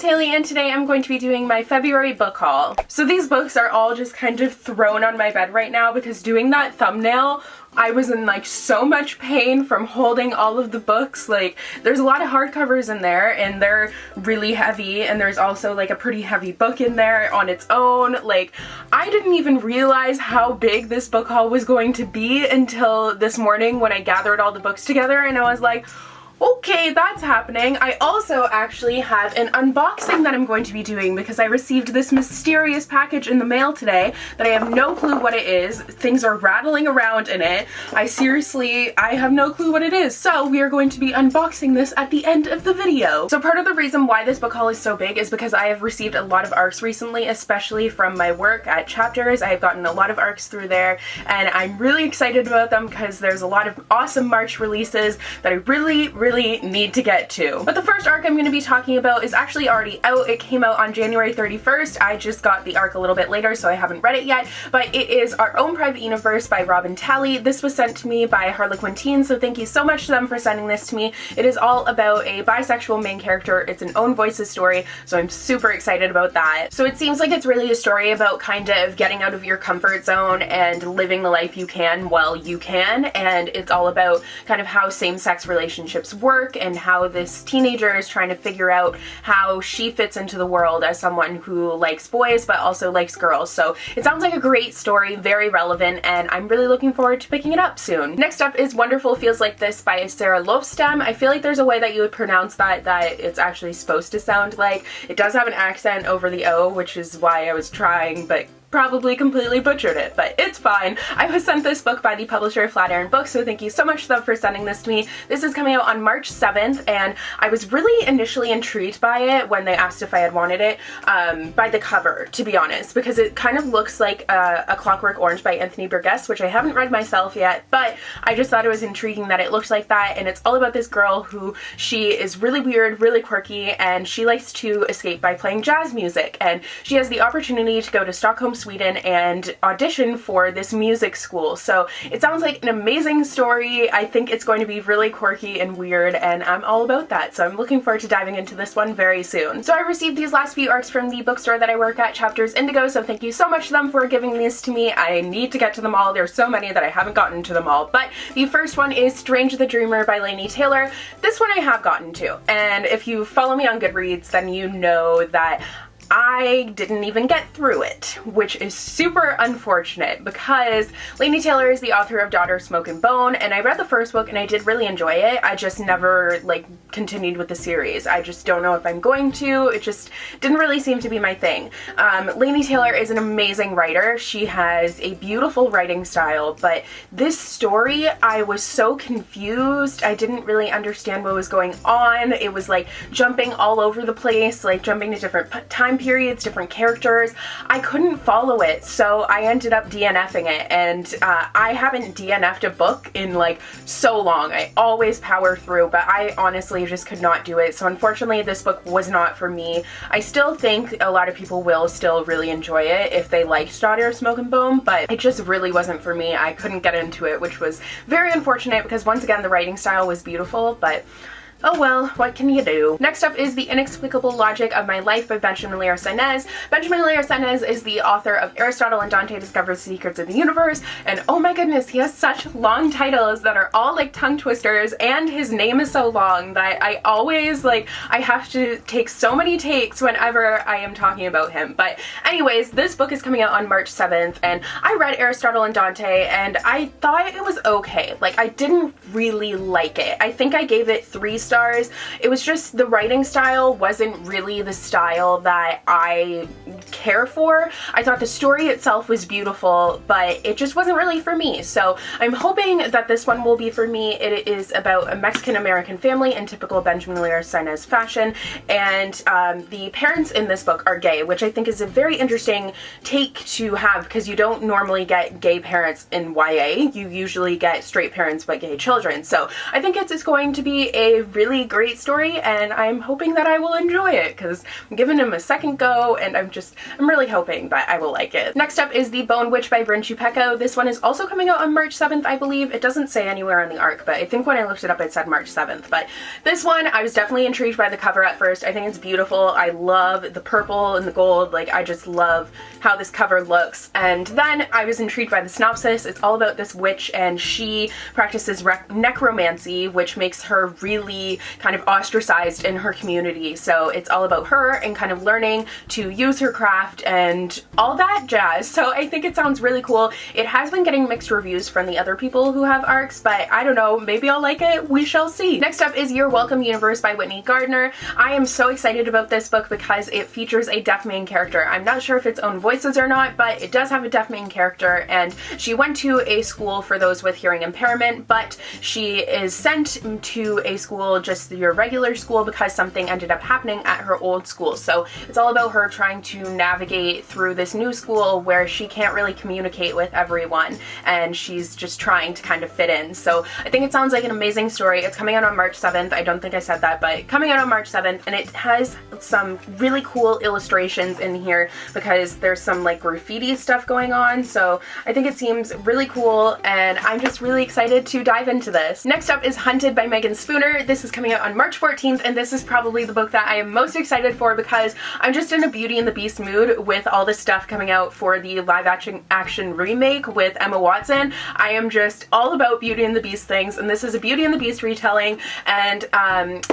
it's Hailey, and today I'm going to be doing my February book haul. So these books are all just kind of thrown on my bed right now because doing that thumbnail, I was in like so much pain from holding all of the books. Like, there's a lot of hardcovers in there and they're really heavy, and there's also like a pretty heavy book in there on its own. Like, I didn't even realize how big this book haul was going to be until this morning when I gathered all the books together and I was like, okay, that's happening. I also actually have an unboxing that I'm going to be doing because I received this mysterious package in the mail today that I have no clue what it is. Things are rattling around in it. I have no clue what it is. So we are going to be unboxing this at the end of the video. So part of the reason why this book haul is so big is because I have received a lot of ARCs recently, especially from my work at Chapters. I have gotten a lot of ARCs through there and I'm really excited about them because there's a lot of awesome March releases that I really need to get to. But the first ARC I'm going to be talking about is actually already out. It came out on January 31st. I just got the ARC a little bit later, so I haven't read it yet, but it is Our Own Private Universe by Robin Talley. This was sent to me by Harlequin Teen, so thank you so much to them for sending this to me. It is all about a bisexual main character. It's an own voices story, so I'm super excited about that. So it seems like it's really a story about kind of getting out of your comfort zone and living the life you can while you can, and it's all about kind of how same-sex relationships work and how this teenager is trying to figure out how she fits into the world as someone who likes boys but also likes girls. So it sounds like a great story, very relevant, and I'm really looking forward to picking it up soon. Next up is Wonderful Feels Like This by Sarah Lofstam. I feel like there's a way that you would pronounce that it's actually supposed to sound like. It does have an accent over the O, which is why I was trying, but probably completely butchered it, but it's fine. I was sent this book by the publisher Flatiron Books, so thank you so much to them for sending this to me. This is coming out on March 7th, and I was really initially intrigued by it when they asked if I had wanted it, by the cover, to be honest, because it kind of looks like A Clockwork Orange by Anthony Burgess, which I haven't read myself yet, but I just thought it was intriguing that it looked like that, and it's all about this girl who she is really weird, really quirky, and she likes to escape by playing jazz music, and she has the opportunity to go to Stockholm, Sweden and audition for this music school. So it sounds like an amazing story. I think it's going to be really quirky and weird, and I'm all about that. So I'm looking forward to diving into this one very soon. So I received these last few ARCs from the bookstore that I work at, Chapters Indigo, so thank you so much to them for giving these to me. I need to get to them all. There's so many that I haven't gotten to them all. But the first one is Strange the Dreamer by Laini Taylor. This one I have gotten to, and if you follow me on Goodreads, then you know that I didn't even get through it, which is super unfortunate because Laini Taylor is the author of Daughter, Smoke and Bone, and I read the first book and I did really enjoy it. I just never continued with the series. I just don't know if I'm going to. It just didn't really seem to be my thing. Laini Taylor is an amazing writer. She has a beautiful writing style, but this story, I was so confused. I didn't really understand what was going on. It was like jumping all over the place, like jumping to different time periods, different characters. I couldn't follow it, so I ended up DNFing it, and I haven't DNF'd a book in like so long. I always power through, but I honestly just could not do it. So unfortunately this book was not for me. I still think a lot of people will still really enjoy it if they liked Daughter, Smoke and Bone, but it just really wasn't for me. I couldn't get into it, which was very unfortunate because once again the writing style was beautiful, but oh well, what can you do? Next up is The Inexplicable Logic of My Life by Benjamin Lear Sainz. Benjamin Lear Sainz is the author of Aristotle and Dante Discover the Secrets of the Universe, and oh my goodness, he has such long titles that are all like tongue twisters, and his name is so long that I always I have to take so many takes whenever I am talking about him. But anyways, this book is coming out on March 7th, and I read Aristotle and Dante, and I thought it was okay. Like, I didn't really like it. I think I gave it 3 stars. It was just the writing style wasn't really the style that I care for. I thought the story itself was beautiful, but it just wasn't really for me. So I'm hoping that this one will be for me. It is about a Mexican-American family in typical Benjamin Lear Sainz fashion, and the parents in this book are gay, which I think is a very interesting take to have because you don't normally get gay parents in YA. You usually get straight parents but gay children. So I think it's going to be a really really great story, and I'm hoping that I will enjoy it because I'm giving him a second go, and I'm really hoping that I will like it. Next up is The Bone Witch by Bryn Chupeko. This one is also coming out on March 7th, I believe. It doesn't say anywhere on the ARC, but I think when I looked it up it said March 7th. But this one, I was definitely intrigued by the cover at first. I think it's beautiful. I love the purple and the gold. Like, I just love how this cover looks. And then I was intrigued by the synopsis. It's all about this witch, and she practices necromancy, which makes her really kind of ostracized in her community. So it's all about her and kind of learning to use her craft and all that jazz. So I think it sounds really cool. It has been getting mixed reviews from the other people who have ARCs, but I don't know, maybe I'll like it. We shall see. Next up is You're Welcome Universe by Whitney Gardner. I am so excited about this book because it features a deaf main character. I'm not sure if it's own voices or not, but it does have a deaf main character, and she went to a school for those with hearing impairment, but she is sent to a school, just your regular school, because something ended up happening at her old school. So it's all about her trying to navigate through this new school where she can't really communicate with everyone, and she's just trying to kind of fit in. So I think it sounds like an amazing story. It's coming out on March 7th. I don't think I said that, but coming out on March 7th, and it has some really cool illustrations in here because there's some like graffiti stuff going on. So I think it seems really cool, and I'm just really excited to dive into this. Next up is Hunted by Meagan Spooner. This is coming out on March 14th, and this is probably the book that I am most excited for because I'm just in a Beauty and the Beast mood with all this stuff coming out for the live action remake with Emma Watson. I am just all about Beauty and the Beast things, and this is a Beauty and the Beast retelling, and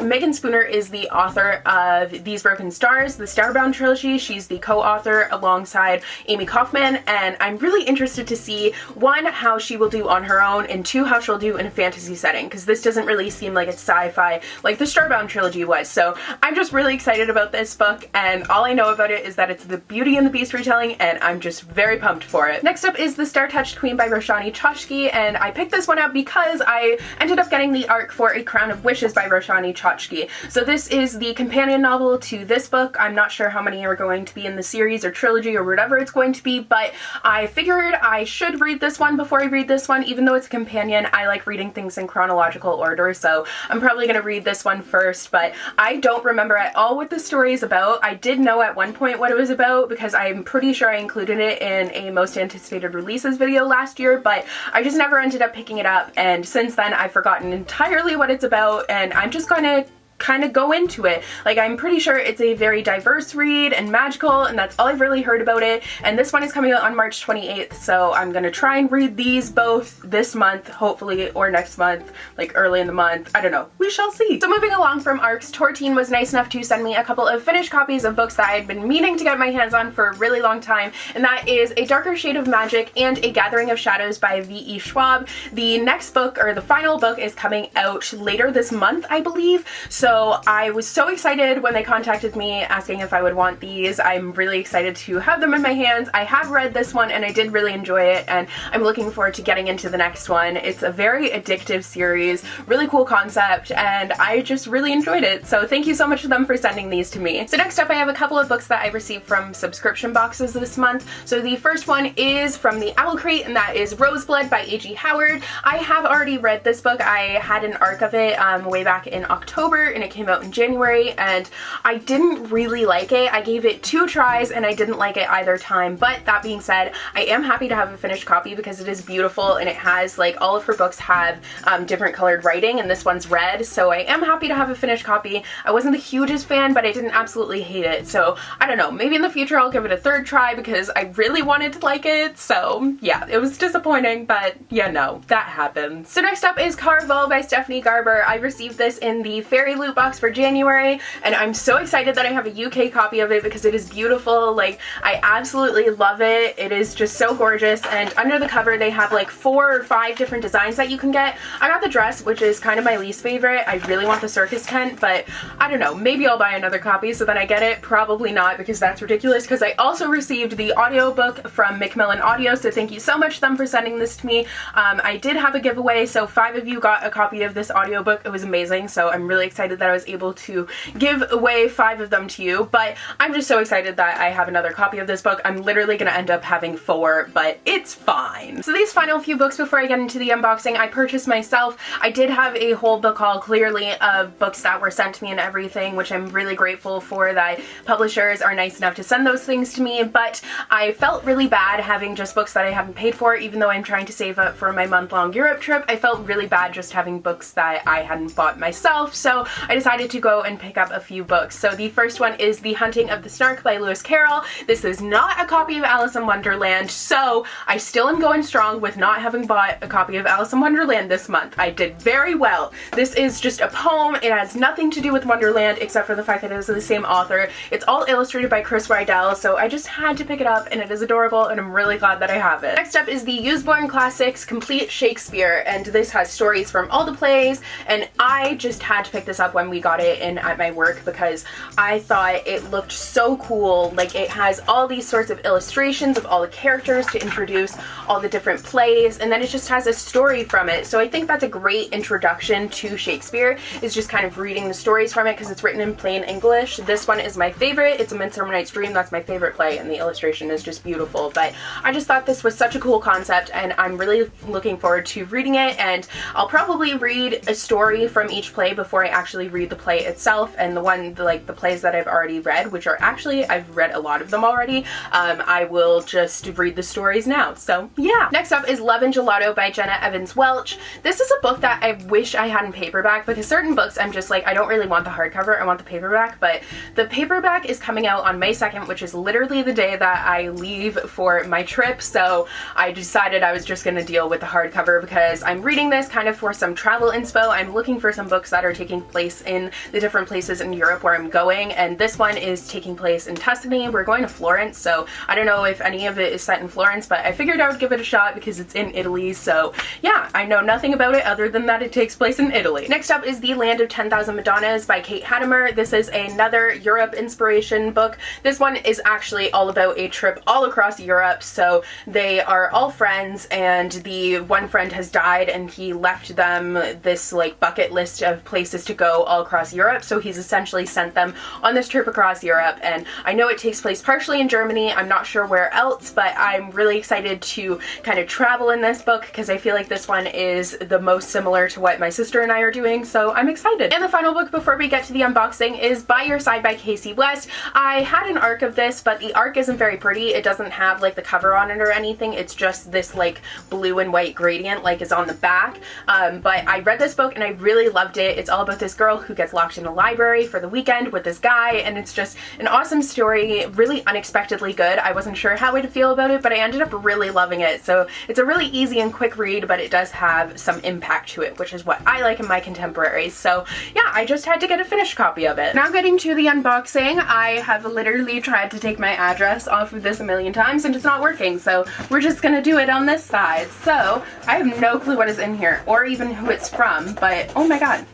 Meagan Spooner is the author of These Broken Stars, the Starbound trilogy. She's the co-author alongside Amy Kaufman, and I'm really interested to see, one, how she will do on her own, and two, how she'll do in a fantasy setting, because this doesn't really seem like it's sci-fi like the Starbound trilogy was. So I'm just really excited about this book, and all I know about it is that it's the Beauty and the Beast retelling, and I'm just very pumped for it. Next up is The Star-Touched Queen by Roshani Chachki, and I picked this one up because I ended up getting the ARC for A Crown of Wishes by Roshani Chachki. So this is the companion novel to this book. I'm not sure how many are going to be in the series or trilogy or whatever it's going to be, but I figured I should read this one before I read this one. Even though it's a companion, I like reading things in chronological order, so I'm probably going to read this one first, but I don't remember at all what the story is about. I did know at one point what it was about because I'm pretty sure I included it in a most anticipated releases video last year, but I just never ended up picking it up, and since then I've forgotten entirely what it's about, and I'm just gonna kind of go into it. Like, I'm pretty sure it's a very diverse read and magical, and that's all I've really heard about it. And this one is coming out on March 28th, so I'm gonna try and read these both this month, hopefully, or next month, like early in the month. I don't know. We shall see. So moving along from ARCs, Tortine was nice enough to send me a couple of finished copies of books that I had been meaning to get my hands on for a really long time, and that is A Darker Shade of Magic and A Gathering of Shadows by V.E. Schwab. The next book, or the final book, is coming out later this month, I believe. So I was so excited when they contacted me asking if I would want these. I'm really excited to have them in my hands. I have read this one and I did really enjoy it, and I'm looking forward to getting into the next one. It's a very addictive series, really cool concept, and I just really enjoyed it. So thank you so much to them for sending these to me. So next up, I have a couple of books that I received from subscription boxes this month. So the first one is from the Owl Crate, and that is Roseblood by A.G. Howard. I have already read this book. I had an ARC of it way back in October, and it came out in January, and I didn't really like it. I gave it 2 tries and I didn't like it either time, but that being said, I am happy to have a finished copy because it is beautiful, and it has, like, all of her books have different colored writing, and this one's red, so I am happy to have a finished copy. I wasn't the hugest fan, but I didn't absolutely hate it, so I don't know, maybe in the future I'll give it a 3rd try because I really wanted to like it. So yeah, it was disappointing, but yeah, no, that happens. So next up is Carnival by Stephanie Garber. I received this in the fairy loot box for January, and I'm so excited that I have a UK copy of it because it is beautiful. Like, I absolutely love it. It is just so gorgeous, and under the cover they have like 4 or 5 different designs that you can get. I got the dress, which is kind of my least favorite. I really want the circus tent, but I don't know, maybe I'll buy another copy so that I get it. Probably not, because that's ridiculous, because I also received the audiobook from Macmillan Audio, so thank you so much to them for sending this to me. I did have a giveaway, so 5 of you got a copy of this audiobook. It was amazing, so I'm really excited excited that I was able to give away 5 of them to you, but I'm just so excited that I have another copy of this book. I'm literally gonna end up having 4, but it's fine. So these final few books before I get into the unboxing, I purchased myself. I did have a whole book haul clearly of books that were sent to me and everything, which I'm really grateful for that publishers are nice enough to send those things to me, but I felt really bad having just books that I haven't paid for, even though I'm trying to save up for my month-long Europe trip. I felt really bad just having books that I hadn't bought myself, so I decided to go and pick up a few books. So the first one is The Hunting of the Snark by Lewis Carroll. This is not a copy of Alice in Wonderland, so I still am going strong with not having bought a copy of Alice in Wonderland this month. I did very well. This is just a poem. It has nothing to do with Wonderland except for the fact that it is the same author. It's all illustrated by Chris Rydell, so I just had to pick it up, and it is adorable, and I'm really glad that I have it. Next up is the Usborne Classics Complete Shakespeare, and this has stories from all the plays, and I just had to pick this up when we got it in at my work because I thought it looked so cool. Like, it has all these sorts of illustrations of all the characters to introduce all the different plays, and then it just has a story from it. So I think that's a great introduction to Shakespeare, is just kind of reading the stories from it because it's written in plain English. This one is my favorite. It's A Midsummer Night's Dream. That's my favorite play, and the illustration is just beautiful. But I just thought this was such a cool concept, and I'm really looking forward to reading it, and I'll probably read a story from each play before I actually read the play itself. And the plays that I've already read, which are actually, I've read a lot of them already, I will just read the stories now. So yeah. Next up is Love and Gelato by Jenna Evans Welch. This is a book that I wish I had in paperback, because certain books I'm just like, I don't really want the hardcover, I want the paperback, but the paperback is coming out on May 2nd, which is literally the day that I leave for my trip, so I decided I was just gonna deal with the hardcover because I'm reading this kind of for some travel inspo. I'm looking for some books that are taking place in the different places in Europe where I'm going, and this one is taking place in Tuscany. We're going to Florence, so I don't know if any of it is set in Florence, but I figured I would give it a shot because it's in Italy, so yeah, I know nothing about it other than that it takes place in Italy. Next up is The Land of 10,000 Madonnas by Kate Hattemer. This is another Europe inspiration book. This one is actually all about a trip all across Europe, so they are all friends, and the one friend has died, and he left them this like bucket list of places to go all across Europe, so he's essentially sent them on this trip across Europe. And I know it takes place partially in Germany, I'm not sure where else, but I'm really excited to kind of travel in this book because I feel like this one is the most similar to what my sister and I are doing, so I'm excited. And the final book before we get to the unboxing is By Your Side by Casey West. I had an arc of this, but the arc isn't very pretty. It doesn't have like the cover on it or anything. It's just this like blue and white gradient like is on the back. But I read this book and I really loved it. It's all about this girl who gets locked in a library for the weekend with this guy, and it's just an awesome story, really unexpectedly good. I wasn't sure how I'd feel about it, but I ended up really loving it. So it's a really easy and quick read, but it does have some impact to it, which is what I like in my contemporaries. So yeah, I just had to get a finished copy of it. Now getting to the unboxing, I have literally tried to take my address off of this a million times and it's not working, so we're just gonna do it on this side. So I have no clue what is in here or even who it's from, but oh my god.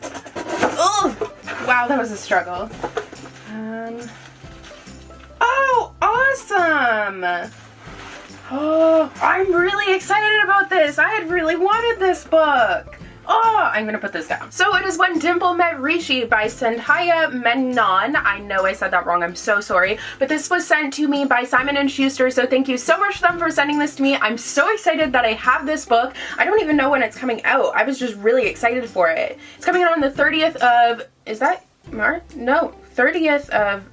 Oh, wow, that was a struggle. Oh, awesome! Oh, I'm really excited about this. I had really wanted this book. Oh, I'm gonna put this down. So it is When Dimple Met Rishi by Sandhya Menon. I know I said that wrong, I'm so sorry. But this was sent to me by Simon & Schuster, so thank you so much to them for sending this to me. I'm so excited that I have this book. I don't even know when it's coming out. I was just really excited for it. It's coming out on the 30th of, is that March? No, 30th of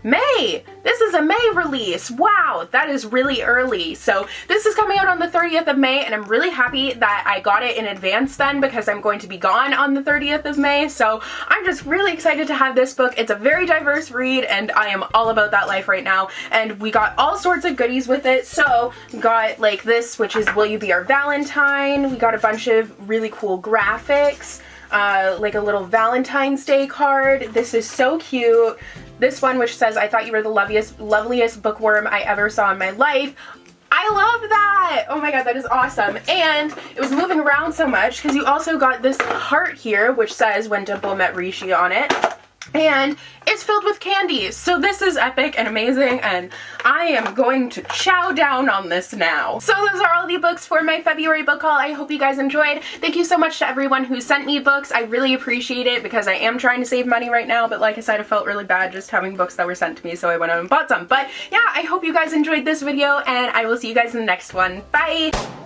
May! This is a May release! Wow, that is really early. So this is coming out on the 30th of May, and I'm really happy that I got it in advance then because I'm going to be gone on the 30th of May. So I'm just really excited to have this book. It's a very diverse read, and I am all about that life right now. And we got all sorts of goodies with it. So we got like this, which is Will You Be Our Valentine? We got a bunch of really cool graphics. Like a little Valentine's Day card. This is so cute. This one, which says, I thought you were the loveliest bookworm I ever saw in my life. I love that! Oh my god, that is awesome. And it was moving around so much because you also got this heart here, which says When Dimple Met Rishi on it. And it is filled with candy. So this is epic and amazing, and I am going to chow down on this now. So those are all the books for my February book haul. I hope you guys enjoyed. Thank you so much to everyone who sent me books. I really appreciate it because I am trying to save money right now, but like I said, it felt really bad just having books that were sent to me, so I went out and bought some. But yeah, I hope you guys enjoyed this video, and I will see you guys in the next one. Bye!